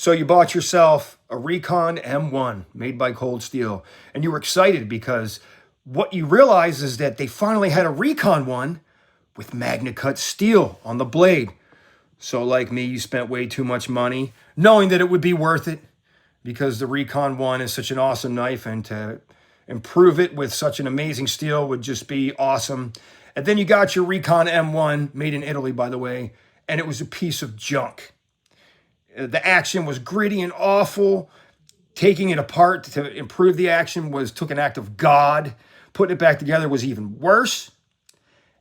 So you bought yourself a Recon M1 made by Cold Steel, and you were excited because what you realize is that they finally had a Recon one with Magna Cut steel on the blade. So like me, you spent way too much money knowing that it would be worth it because the Recon one is such an awesome knife, and to improve it with such an amazing steel would just be awesome. And then you got your Recon M1, made in Italy, by the way, and it was a piece of junk. The action was gritty and awful. Taking it apart to improve the action took an act of God. Putting it back together was even worse.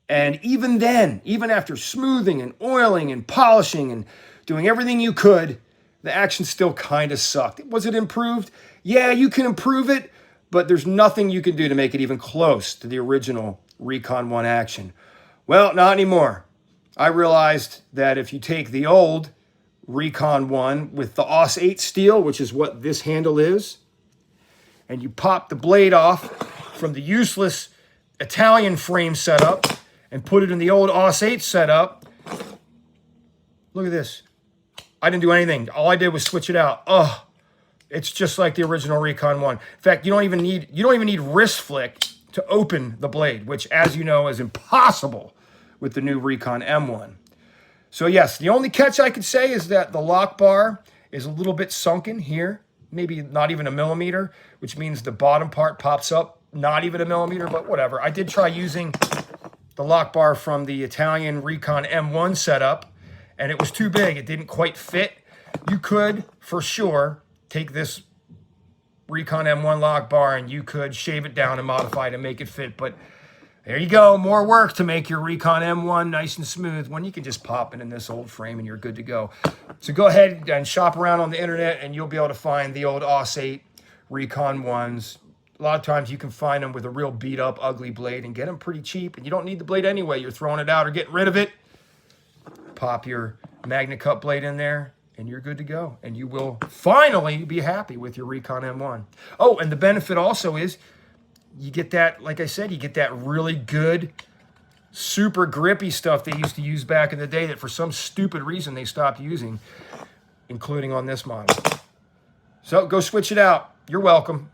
And even then, even after smoothing and oiling and polishing and doing everything you could, the action still kind of sucked. Was it improved? Yeah, you can improve it, but there's nothing you can do to make it even close to the original Recon 1 action. Well, not anymore. I realized that if you take the old Recon 1 with the Aus 8 steel, which is what this handle is, and you pop the blade off from the useless Italian frame setup and put it in the old Aus 8 setup. Look at this. I didn't do anything. All I did was switch it out. Oh, it's just like the original Recon 1. In fact, you don't even need wrist flick to open the blade, which, as you know, is impossible with the new Recon M1. So yes, the only catch I could say is that the lock bar is a little bit sunken here, maybe not even a millimeter, which means the bottom part pops up, not even a millimeter, but whatever. I did try using the lock bar from the Italian Recon M1 setup, and it was too big. It didn't quite fit. You could, for sure, take this Recon M1 lock bar and you could shave it down and modify it and make it fit, but there you go, more work to make your Recon M1 nice and smooth when you can just pop it in this old frame and you're good to go. So go ahead and shop around on the internet and you'll be able to find the old Aus 8 Recon 1s. A lot of times you can find them with a real beat up, ugly blade and get them pretty cheap. And you don't need the blade anyway. You're throwing it out or getting rid of it. Pop your Magna Cut blade in there and you're good to go. And you will finally be happy with your Recon M1. Oh, and the benefit also is you get that, like I said, you get that really good, super grippy stuff they used to use back in the day that for some stupid reason they stopped using, including on this model. So go switch it out. You're welcome.